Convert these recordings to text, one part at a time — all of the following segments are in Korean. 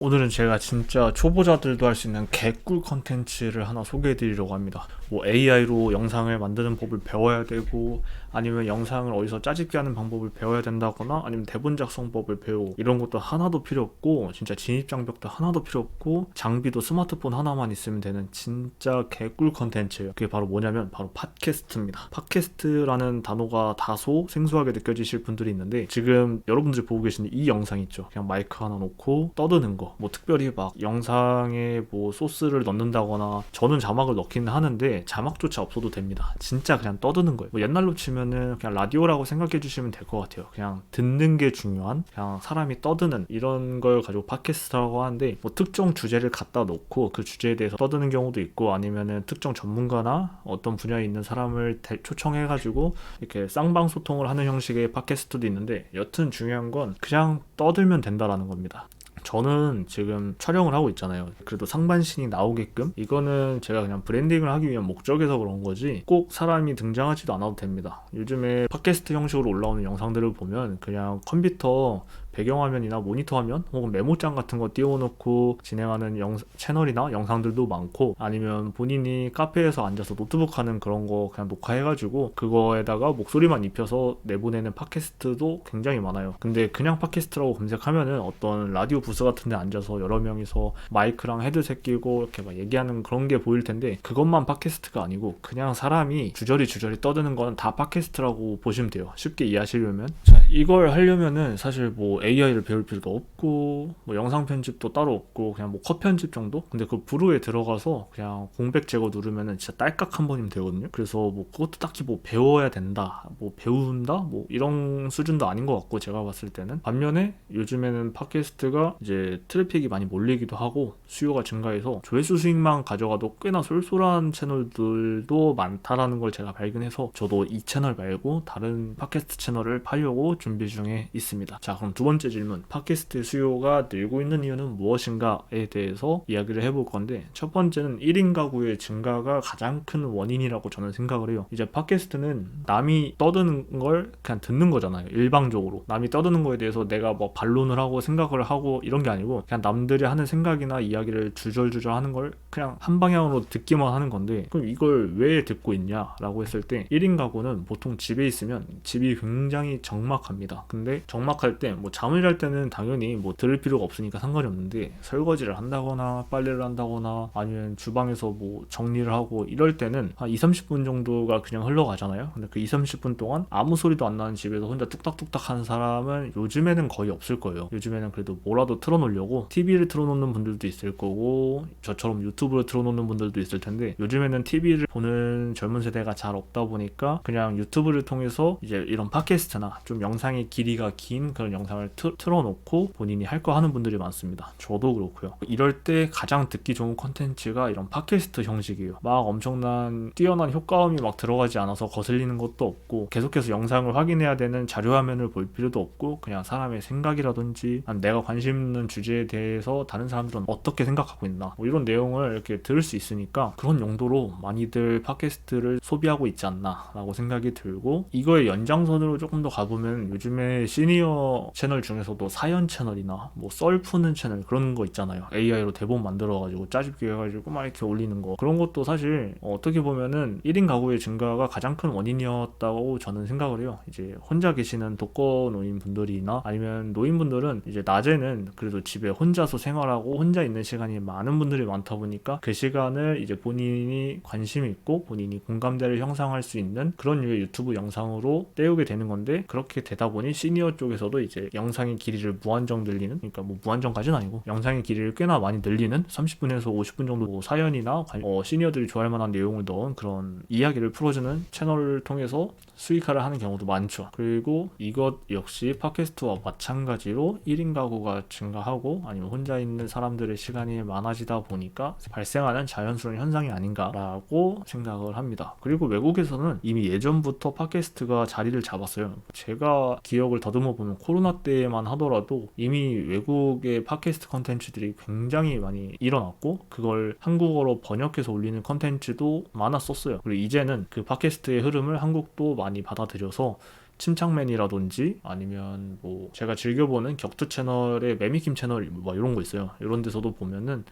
오늘은 제가 진짜 초보자들도 할 수 있는 개꿀 컨텐츠를 하나 소개해 드리려고 합니다. 뭐 AI로 영상을 만드는 법을 배워야 되고, 아니면 영상을 어디서 짜집기 하는 방법을 배워야 된다거나, 아니면 대본 작성법을 배우고, 이런 것도 하나도 필요 없고, 진짜 진입장벽도 하나도 필요 없고, 장비도 스마트폰 하나만 있으면 되는 진짜 개꿀 컨텐츠예요. 그게 바로 뭐냐면 바로 팟캐스트입니다. 팟캐스트라는 단어가 다소 생소하게 느껴지실 분들이 있는데, 지금 여러분들이 보고 계신 이 영상 있죠. 그냥 마이크 하나 놓고 떠드는 거. 뭐 특별히 막 영상에 뭐 소스를 넣는다거나, 저는 자막을 넣기는 하는데 자막조차 없어도 됩니다. 진짜 그냥 떠드는 거예요. 뭐 옛날로 치면은 그냥 라디오라고 생각해 주시면 될 것 같아요. 그냥 듣는 게 중요한, 그냥 사람이 떠드는 이런 걸 가지고 팟캐스트라고 하는데, 뭐 특정 주제를 갖다 놓고 그 주제에 대해서 떠드는 경우도 있고, 아니면은 특정 전문가나 어떤 분야에 있는 사람을 초청해 가지고 이렇게 쌍방소통을 하는 형식의 팟캐스트도 있는데, 여튼 중요한 건 그냥 떠들면 된다라는 겁니다. 저는 지금 촬영을 하고 있잖아요. 그래도 상반신이 나오게끔, 이거는 제가 그냥 브랜딩을 하기 위한 목적에서 그런 거지 꼭 사람이 등장하지도 않아도 됩니다. 요즘에 팟캐스트 형식으로 올라오는 영상들을 보면 그냥 컴퓨터 배경화면이나 모니터 화면 혹은 메모장 같은 거 띄워놓고 진행하는 채널이나 영상들도 많고, 아니면 본인이 카페에서 앉아서 노트북 하는 그런 거 그냥 녹화해가지고 그거에다가 목소리만 입혀서 내보내는 팟캐스트도 굉장히 많아요. 근데 그냥 팟캐스트라고 검색하면은 어떤 라디오 부스 같은 데 앉아서 여러 명이서 마이크랑 헤드셋 끼고 이렇게 막 얘기하는 그런 게 보일 텐데, 그것만 팟캐스트가 아니고 그냥 사람이 주저리 떠드는 건 다 팟캐스트라고 보시면 돼요. 쉽게 이해하시려면. 자, 이걸 하려면은 사실 뭐 AI를 배울 필요도 없고, 뭐 영상 편집도 따로 없고, 그냥 뭐 컷 편집 정도? 근데 그 브루에 들어가서 그냥 공백 제거 누르면은 진짜 딸깍 한 번이면 되거든요. 그래서 뭐 그것도 딱히 뭐 배워야 된다, 뭐 배운다, 뭐 이런 수준도 아닌 것 같고, 제가 봤을 때는. 반면에 요즘에는 팟캐스트가 이제 트래픽이 많이 몰리기도 하고 수요가 증가해서 조회수 수익만 가져가도 꽤나 쏠쏠한 채널들도 많다라는 걸 제가 발견해서, 저도 이 채널 말고 다른 팟캐스트 채널을 파려고 준비 중에 있습니다. 자, 그럼 두 번째 질문, 팟캐스트 수요가 늘고 있는 이유는 무엇인가에 대해서 이야기를 해볼 건데, 첫 번째는 1인 가구의 증가가 가장 큰 원인이라고 저는 생각을 해요. 이제 팟캐스트는 남이 떠드는 걸 그냥 듣는 거잖아요. 일방적으로 남이 떠드는 거에 대해서 내가 뭐 반론을 하고 생각을 하고 이런 게 아니고, 그냥 남들이 하는 생각이나 이야기를 주절주절 하는 걸 그냥 한 방향으로 듣기만 하는 건데, 그럼 이걸 왜 듣고 있냐라고 했을 때, 1인 가구는 보통 집에 있으면 집이 굉장히 적막합니다. 근데 적막할 때 뭐 잠을 잘 때는 당연히 뭐 들을 필요가 없으니까 상관이 없는데, 설거지를 한다거나 빨래를 한다거나 아니면 주방에서 뭐 정리를 하고 이럴 때는 한 2-30분 정도가 그냥 흘러가잖아요. 근데 그 2-30분 동안 아무 소리도 안 나는 집에서 혼자 뚝딱뚝딱 하는 사람은 요즘에는 거의 없을 거예요. 요즘에는 그래도 뭐라도 틀어놓으려고 TV를 틀어놓는 분들도 있을 거고, 저처럼 유튜브를 틀어놓는 분들도 있을 텐데, 요즘에는 TV를 보는 젊은 세대가 잘 없다 보니까 그냥 유튜브를 통해서 이제 이런 팟캐스트나 좀 영상의 길이가 긴 그런 영상을 틀어놓고 본인이 할 거 하는 분들이 많습니다. 저도 그렇고요. 이럴 때 가장 듣기 좋은 컨텐츠가 이런 팟캐스트 형식이에요. 막 엄청난 뛰어난 효과음이 막 들어가지 않아서 거슬리는 것도 없고, 계속해서 영상을 확인해야 되는 자료 화면을 볼 필요도 없고, 그냥 사람의 생각이라든지 내가 관심 있는 주제에 대해서 다른 사람들은 어떻게 생각하고 있나, 뭐 이런 내용을 이렇게 들을 수 있으니까 그런 용도로 많이들 팟캐스트를 소비하고 있지 않나 라고 생각이 들고, 이거의 연장선으로 조금 더 가보면 요즘에 시니어 채널 중에서도 사연 채널이나 뭐 썰 푸는 채널 그런 거 있잖아요. AI로 대본 만들어가지고 짜집기 해가지고 막 이렇게 올리는 거, 그런 것도 사실 어떻게 보면은 1인 가구의 증가가 가장 큰 원인이었다고 저는 생각을 해요. 이제 혼자 계시는 독거 노인분들이나 아니면 노인분들은 이제 낮에는 그래도 집에 혼자서 생활하고 혼자 있는 시간이 많은 분들이 많다 보니까, 그 시간을 이제 본인이 관심 있고 본인이 공감대를 형성할 수 있는 그런 류의 유튜브 영상으로 때우게 되는 건데, 그렇게 되다 보니 시니어 쪽에서도 이제 영상의 길이를 무한정 늘리는, 그러니까 뭐 무한정까지는 아니고 영상의 길이를 꽤나 많이 늘리는 30분에서 50분 정도 사연이나 시니어들이 좋아할 만한 내용을 넣은 그런 이야기를 풀어주는 채널을 통해서 수익화를 하는 경우도 많죠. 그리고 이것 역시 팟캐스트와 마찬가지로 1인 가구가 증가하고 아니면 혼자 있는 사람들의 시간이 많아지다 보니까 발생하는 자연스러운 현상이 아닌가라고 생각을 합니다. 그리고 외국에서는 이미 예전부터 팟캐스트가 자리를 잡았어요. 제가 기억을 더듬어 보면 코로나 때만 하더라도 이미 외국의 팟캐스트 컨텐츠들이 굉장히 많이 일어났고, 그걸 한국어로 번역해서 올리는 컨텐츠도 많았었어요. 그리고 이제는 그 팟캐스트의 흐름을 한국도 많이 받아들여서 침착맨이라든지 아니면 뭐 제가 즐겨보는 격투 채널의 매미킴 채널 뭐 이런 거 있어요. 이런 데서도 보면은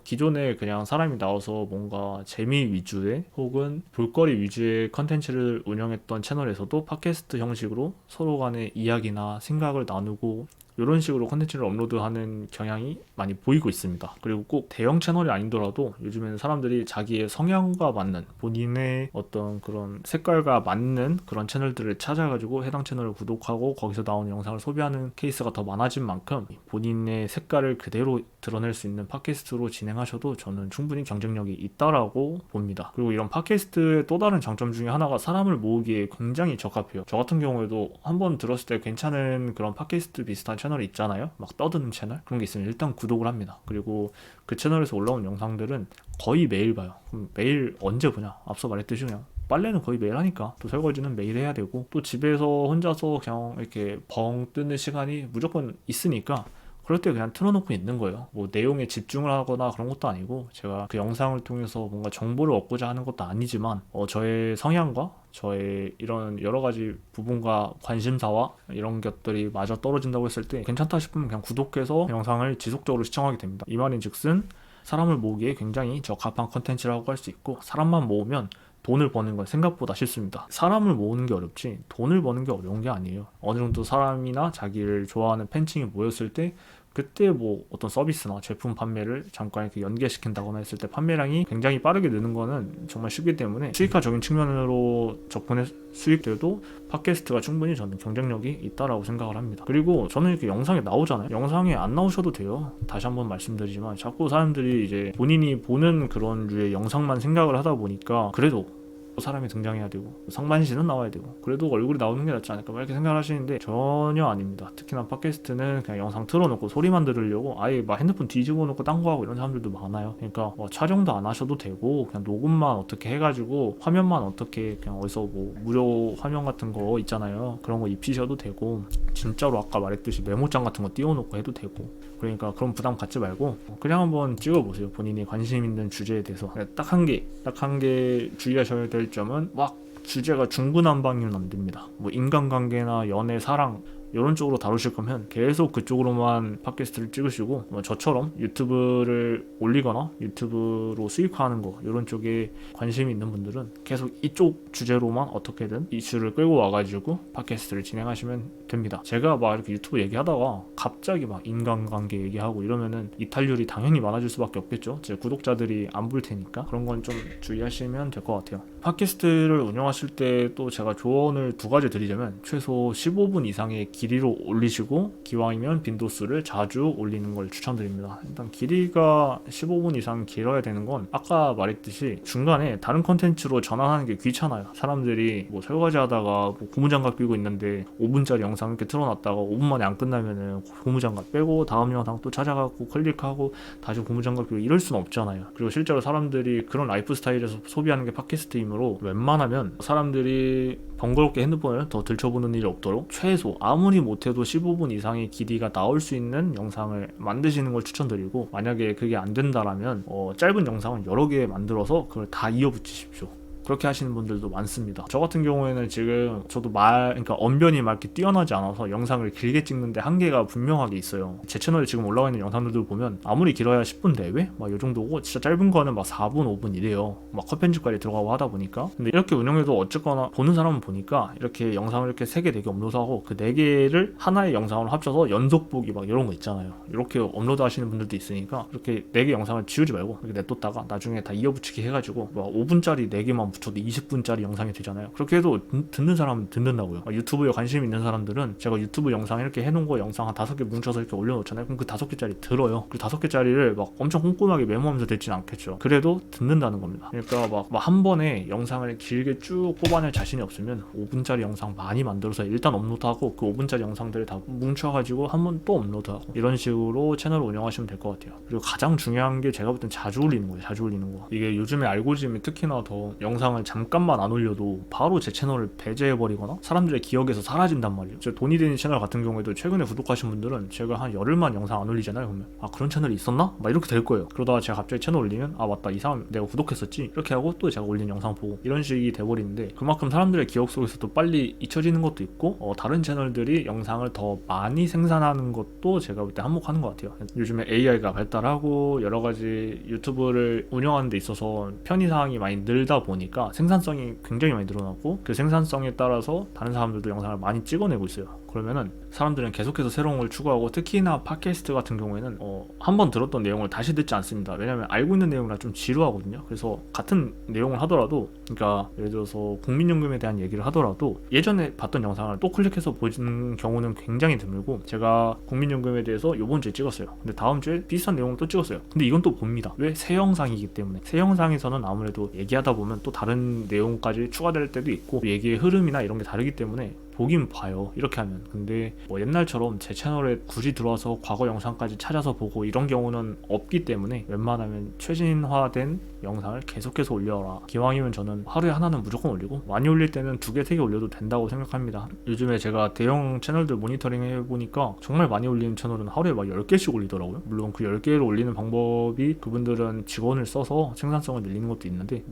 기존에 그냥 사람이 나와서 뭔가 재미 위주의 혹은 볼거리 위주의 컨텐츠를 운영했던 채널에서도 팟캐스트 형식으로 서로 간의 이야기나 생각을 나누고 이런 식으로 컨텐츠를 업로드하는 경향이 많이 보이고 있습니다. 그리고 꼭 대형 채널이 아니더라도 요즘에는 사람들이 자기의 성향과 맞는 본인의 어떤 그런 색깔과 맞는 그런 채널들을 찾아가지고 해당 채널을 구독하고 거기서 나오는 영상을 소비하는 케이스가 더 많아진 만큼 본인의 색깔을 그대로 드러낼 수 있는 팟캐스트로 진행하셔도 저는 충분히 경쟁력이 있다라고 봅니다. 그리고 이런 팟캐스트의 또 다른 장점 중에 하나가 사람을 모으기에 굉장히 적합해요. 저 같은 경우에도 한번 들었을 때 괜찮은 그런 팟캐스트 비슷한 채널이 있잖아요. 막 떠드는 채널? 그런 게 있으면 일단 구독을 합니다. 그리고 그 채널에서 올라온 영상들은 거의 매일 봐요. 그럼 매일 언제 보냐? 앞서 말했듯이 그냥 빨래는 거의 매일 하니까 또 설거지는 매일 해야 되고 또 집에서 혼자서 그냥 이렇게 벙 뜨는 시간이 무조건 있으니까 그럴 때 그냥 틀어놓고 있는 거예요. 뭐 내용에 집중을 하거나 그런 것도 아니고 제가 그 영상을 통해서 뭔가 정보를 얻고자 하는 것도 아니지만 저의 성향과 저의 이런 여러 가지 부분과 관심사와 이런 것들이 맞아 떨어진다고 했을 때 괜찮다 싶으면 그냥 구독해서 영상을 지속적으로 시청하게 됩니다. 이 말인즉슨 사람을 모으기에 굉장히 적합한 컨텐츠라고 할 수 있고 사람만 모으면 돈을 버는 건 생각보다 쉽습니다. 사람을 모으는 게 어렵지 돈을 버는 게 어려운 게 아니에요. 어느 정도 사람이나 자기를 좋아하는 팬층이 모였을 때 그때 뭐 어떤 서비스나 제품 판매를 잠깐 이렇게 연계시킨다거나 했을 때 판매량이 굉장히 빠르게 느는 거는 정말 쉽기 때문에 수익화적인 측면으로 접근해 수익들도 팟캐스트가 충분히 저는 경쟁력이 있다라고 생각을 합니다. 그리고 저는 이렇게 영상에 나오잖아요. 영상에 안 나오셔도 돼요. 다시 한번 말씀드리지만 자꾸 사람들이 이제 본인이 보는 그런 류의 영상만 생각을 하다 보니까 그래도 사람이 등장해야 되고 상반신은 나와야 되고 그래도 얼굴이 나오는 게 낫지 않을까 이렇게 생각을 하시는데 전혀 아닙니다. 특히나 팟캐스트는 그냥 영상 틀어놓고 소리만 들으려고 아예 막 핸드폰 뒤집어 놓고 딴 거 하고 이런 사람들도 많아요. 그러니까 뭐 촬영도 안 하셔도 되고 그냥 녹음만 어떻게 해가지고 화면만 어떻게 그냥 어디서 뭐 무료 화면 같은 거 있잖아요. 그런 거 입히셔도 되고 진짜로 아까 말했듯이 메모장 같은 거 띄워놓고 해도 되고 그러니까 그런 부담 갖지 말고 그냥 한번 찍어보세요. 본인이 관심 있는 주제에 대해서 딱 한 개 주의하셔야 될 점은 막 주제가 중구난방이면 안 됩니다. 뭐 인간관계나 연애, 사랑 이런 쪽으로 다루실 거면 계속 그쪽으로만 팟캐스트를 찍으시고 뭐 저처럼 유튜브를 올리거나 유튜브로 수익화하는 거 이런 쪽에 관심이 있는 분들은 계속 이쪽 주제로만 어떻게든 이슈를 끌고 와가지고 팟캐스트를 진행하시면 됩니다. 제가 막 이렇게 유튜브 얘기하다가 갑자기 막 인간관계 얘기하고 이러면은 이탈률이 당연히 많아질 수밖에 없겠죠. 제 구독자들이 안 볼 테니까 그런 건 좀 주의하시면 될 것 같아요. 팟캐스트를 운영하실 때 또 제가 조언을 두 가지 드리자면 최소 15분 이상의 길이로 올리시고 기왕이면 빈도수를 자주 올리는 걸 추천드립니다. 일단 길이가 15분 이상 길어야 되는 건 아까 말했듯이 중간에 다른 컨텐츠로 전환하는 게 귀찮아요. 사람들이 뭐 설거지 하다가 뭐 고무장갑 끼고 있는데 5분짜리 영상 이렇게 틀어놨다가 5분 만에 안 끝나면은 고무장갑 빼고 다음 영상 또 찾아가고 클릭하고 다시 고무장갑 끼고 이럴 수는 없잖아요. 그리고 실제로 사람들이 그런 라이프 스타일에서 소비하는 게 팟캐스트이므로 웬만하면 사람들이 번거롭게 핸드폰을 더 들춰보는 일이 없도록 최소 아무리 못해도 15분 이상의 길이가 나올 수 있는 영상을 만드시는 걸 추천드리고 만약에 그게 안 된다라면 짧은 영상을 여러 개 만들어서 그걸 다 이어붙이십시오. 그렇게 하시는 분들도 많습니다. 저 같은 경우에는 지금 저도 그러니까 언변이 막 이렇게 뛰어나지 않아서 영상을 길게 찍는데 한계가 분명하게 있어요. 제 채널에 지금 올라와 있는 영상들도 보면 아무리 길어야 10분 내외? 막 이 정도고 진짜 짧은 거는 막 4분, 5분 이래요. 막 컷 편집까지 들어가고 하다 보니까. 근데 이렇게 운영해도 어쨌거나 보는 사람은 보니까 이렇게 영상을 이렇게 3개, 4개 업로드하고 그 4개를 하나의 영상으로 합쳐서 연속 보기 막 이런 거 있잖아요. 이렇게 업로드 하시는 분들도 있으니까 이렇게 4개 영상을 지우지 말고 이렇게 냅뒀다가 나중에 다 이어붙이기 해가지고 막 5분짜리 4개만 붙여도 20분짜리 영상이 되잖아요. 그렇게 해도 듣는 사람은 듣는다고요. 유튜브에 관심 있는 사람들은 제가 유튜브 영상 이렇게 해놓은 거 영상 한 5개 뭉쳐서 이렇게 올려놓잖아요. 그럼 그 5개짜리 들어요. 그 5개짜리를 막 엄청 꼼꼼하게 메모하면서 듣진 않겠죠. 그래도 듣는다는 겁니다. 그러니까 막 한 번에 영상을 길게 쭉 뽑아낼 자신이 없으면 5분짜리 영상 많이 만들어서 일단 업로드하고 그 5분짜리 영상들을 다 뭉쳐가지고 한 번 또 업로드하고 이런 식으로 채널을 운영하시면 될 것 같아요. 그리고 가장 중요한 게 제가 볼 땐 자주 올리는 거예요. 자주 올리는 거. 이게 요즘에 알고리즘이 특히나 더 영상 영상을 잠깐만 안 올려도 바로 제 채널을 배제해버리거나 사람들의 기억에서 사라진단 말이에요. 제 돈이 되는 채널 같은 경우에도 최근에 구독하신 분들은 제가 한 열흘만 영상 안 올리잖아요. 그러면 아 그런 채널이 있었나? 막 이렇게 될 거예요. 그러다가 제가 갑자기 채널 올리면 아 맞다 이 사람 내가 구독했었지 이렇게 하고 또 제가 올린 영상 보고 이런 식이 돼버리는데 그만큼 사람들의 기억 속에서도 빨리 잊혀지는 것도 있고 다른 채널들이 영상을 더 많이 생산하는 것도 제가 볼 때 한몫하는 것 같아요. 요즘에 AI가 발달하고 여러 가지 유튜브를 운영하는 데 있어서 편의사항이 많이 늘다 보니까 생산성이 굉장히 많이 늘어나고 그 생산성에 따라서 다른 사람들도 영상을 많이 찍어내고 있어요. 그러면은 사람들은 계속해서 새로운 걸 추구하고 특히나 팟캐스트 같은 경우에는 한번 들었던 내용을 다시 듣지 않습니다. 왜냐면 알고 있는 내용이라 좀 지루하거든요. 그래서 같은 내용을 하더라도 그러니까 예를 들어서 국민연금에 대한 얘기를 하더라도 예전에 봤던 영상을 또 클릭해서 보는 경우는 굉장히 드물고 제가 국민연금에 대해서 요번 주에 찍었어요. 근데 다음 주에 비슷한 내용을 또 찍었어요. 근데 이건 또 봅니다. 왜? 새 영상이기 때문에. 새 영상에서는 아무래도 얘기하다 보면 또 다른 내용까지 추가될 때도 있고 얘기의 흐름이나 이런 게 다르기 때문에 보긴 봐요. 이렇게 하면. 근데 뭐 옛날처럼 제 채널에 굳이 들어와서 과거 영상까지 찾아서 보고 이런 경우는 없기 때문에 웬만하면 최신화된 영상을 계속해서 올려라. 기왕이면 저는 하루에 하나는 무조건 올리고 많이 올릴 때는 2개, 3개 올려도 된다고 생각합니다. 요즘에 제가 대형 채널들 모니터링 해보니까 정말 많이 올리는 채널은 하루에 막 10개씩 올리더라고요. 물론 그 10개를 올리는 방법이 그분들은 직원을 써서 생산성을 늘리는 것도 있는데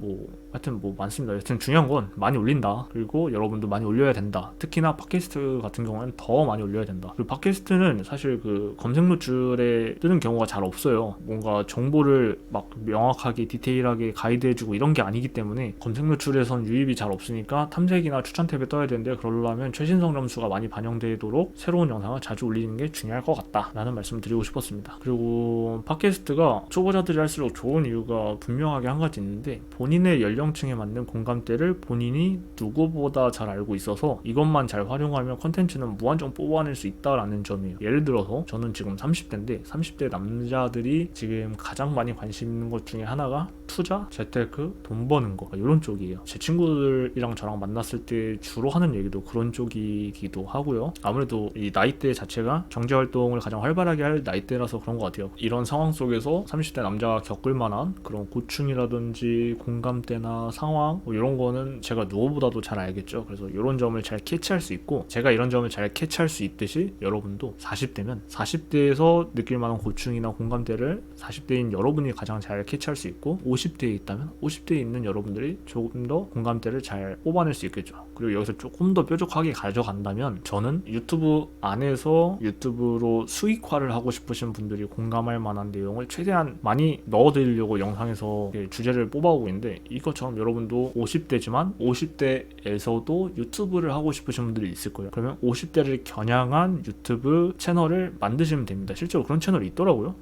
하여튼 많습니다. 여튼 중요한 건 많이 올린다. 그리고 여러분도 많이 올려야 된다. 특히나 팟캐스트 같은 경우는 더 많이 올려야 된다. 그리고 팟캐스트는 사실 그 검색 노출에 뜨는 경우가 잘 없어요. 뭔가 정보를 막 명확하게 디테일하게 가이드해주고 이런 게 아니기 때문에 검색 노출에선 유입이 잘 없으니까 탐색이나 추천 탭에 떠야 되는데 그러려면 최신성 점수가 많이 반영되도록 새로운 영상을 자주 올리는 게 중요할 것 같다 라는 말씀을 드리고 싶었습니다. 그리고 팟캐스트가 초보자들이 할수록 좋은 이유가 분명하게 한 가지 있는데 본인의 연령층에 맞는 공감대를 본인이 누구보다 잘 알고 있어서 이것만 잘 활용하면 컨텐츠는 무한정 뽑아낼 수 있다라는 점이에요. 예를 들어서 저는 지금 30대인데 30대 남자들이 지금 가장 많이 관심 있는 것 중에 하나가 투자, 재테크, 돈 버는 거 이런 쪽이에요. 제 친구들이랑 저랑 만났을 때 주로 하는 얘기도 그런 쪽이기도 하고요. 아무래도 이 나이대 자체가 경제활동을 가장 활발하게 할 나이대라서 그런 것 같아요. 이런 상황 속에서 30대 남자가 겪을 만한 그런 고충이라든지 공감대나 상황 이런 거는 제가 누구보다도 잘 알겠죠. 그래서 이런 점을 잘 캐치할 수 있고 제가 이런 점을 잘 캐치할 수 있듯이 여러분도 40대면 40대에서 느낄 만한 고충이나 공감대를 40대인 여러분이 가장 잘 캐치할 수 있고 50대에 있다면 50대에 있는 여러분들이 조금 더 공감대를 잘 뽑아낼 수 있겠죠. 그리고 여기서 조금 더 뾰족하게 가져간다면 저는 유튜브 안에서 유튜브로 수익화를 하고 싶으신 분들이 공감할 만한 내용을 최대한 많이 넣어드리려고 영상에서 주제를 뽑아오고 있는데 이것처럼 여러분도 50대지만 50대에서도 유튜브를 하고 싶으신 분들이 있을 거예요. 그러면 50대를 겨냥한 유튜브 채널을 만드시면 됩니다. 실제로 그런 채널이 있더라고요.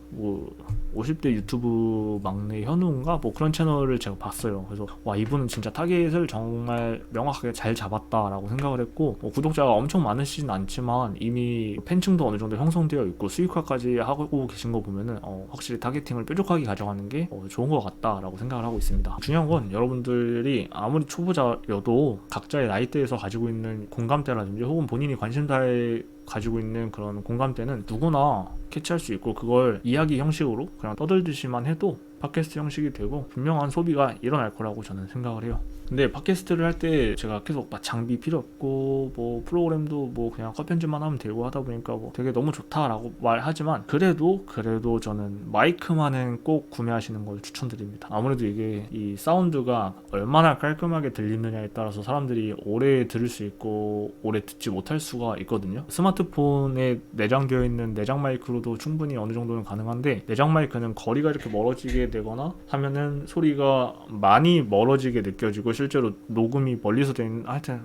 50대 유튜브 막내 현우인가 그런 채널을 제가 봤어요. 그래서 와 이분은 진짜 타겟을 정말 명확하게 잘 잡았다라고 생각을 했고 구독자가 엄청 많으시진 않지만 이미 팬층도 어느 정도 형성되어 있고 수익화까지 하고 계신 거 보면은 확실히 타겟팅을 뾰족하게 가져가는 게 좋은 것 같다라고 생각을 하고 있습니다. 중요한 건 여러분들이 아무리 초보자여도 각자의 나이대에서 가지고 있는 공감대라든지 혹은 본인이 관심사에 가지고 있는 그런 공감대는 누구나 캐치할 수 있고 그걸 이야기 형식으로 그냥 떠들듯이만 해도 팟캐스트 형식이 되고 분명한 소비가 일어날 거라고 저는 생각을 해요. 근데 팟캐스트를 할 때 제가 계속 장비 필요 없고 프로그램도 그냥 컷 편집만 하면 되고 하다 보니까 되게 너무 좋다라고 말하지만 그래도 저는 마이크만은 꼭 구매하시는 걸 추천드립니다. 아무래도 이게 이 사운드가 얼마나 깔끔하게 들리느냐에 따라서 사람들이 오래 들을 수 있고 오래 듣지 못할 수가 있거든요. 스마트폰에 내장되어 있는 내장 마이크로도 충분히 어느 정도는 가능한데 내장 마이크는 거리가 이렇게 멀어지게 되거나 하면은 소리가 많이 멀어지게 느껴지고 실제로 녹음이 멀리서 된 하여튼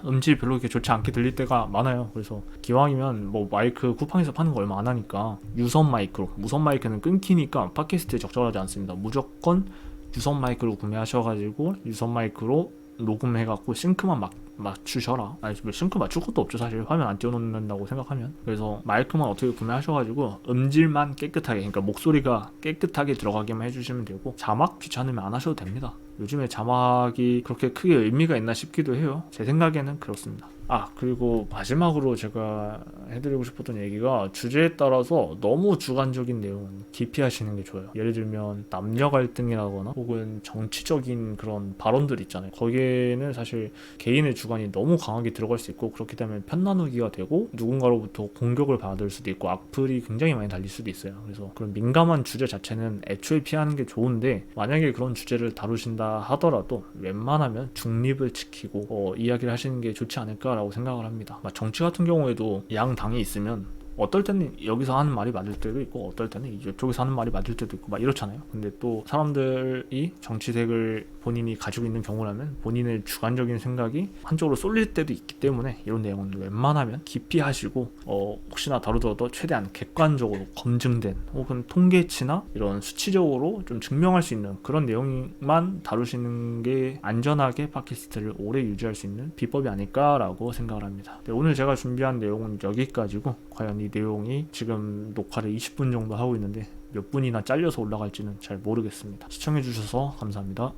음질이 별로 그렇게 좋지 않게 들릴 때가 많아요. 그래서 기왕이면 마이크 쿠팡에서 파는 거 얼마 안 하니까 유선 마이크로 무선 마이크는 끊기니까 팟캐스트에 적절하지 않습니다. 무조건 유선 마이크로 구매하셔가지고 유선 마이크로 녹음해갖고 싱크만 맞추셔라. 아니 싱크 맞출 것도 없죠 사실 화면 안 띄워놓는다고 생각하면. 그래서 마이크만 어떻게 구매하셔가지고 음질만 깨끗하게 그러니까 목소리가 깨끗하게 들어가게만 해주시면 되고 자막 귀찮으면 안 하셔도 됩니다. 요즘에 자막이 그렇게 크게 의미가 있나 싶기도 해요. 제 생각에는 그렇습니다. 그리고 마지막으로 제가 해드리고 싶었던 얘기가, 주제에 따라서 너무 주관적인 내용은 기피하시는 게 좋아요. 예를 들면 남녀 갈등이라거나 혹은 정치적인 그런 발언들 있잖아요. 거기에는 사실 개인의 주관이 너무 강하게 들어갈 수 있고, 그렇기 때문에 편 나누기가 되고 누군가로부터 공격을 받을 수도 있고 악플이 굉장히 많이 달릴 수도 있어요. 그래서 그런 민감한 주제 자체는 애초에 피하는 게 좋은데, 만약에 그런 주제를 다루신다 하더라도 웬만하면 중립을 지키고 이야기를 하시는 게 좋지 않을까라고 생각을 합니다. 정치 같은 경우에도 양 당이 있으면 어떨 때는 여기서 하는 말이 맞을 때도 있고 어떨 때는 이쪽에서 하는 말이 맞을 때도 있고 이렇잖아요. 근데 또 사람들이 정치색을 본인이 가지고 있는 경우라면 본인의 주관적인 생각이 한쪽으로 쏠릴 때도 있기 때문에 이런 내용은 웬만하면 기피하시고 혹시나 다루더라도 최대한 객관적으로 검증된 혹은 통계치나 이런 수치적으로 좀 증명할 수 있는 그런 내용만 다루시는 게 안전하게 팟캐스트를 오래 유지할 수 있는 비법이 아닐까라고 생각을 합니다. 네, 오늘 제가 준비한 내용은 여기까지고, 과연 이 내용이 지금 녹화를 20분 정도 하고 있는데 몇 분이나 잘려서 올라갈지는 잘 모르겠습니다. 시청해주셔서 감사합니다.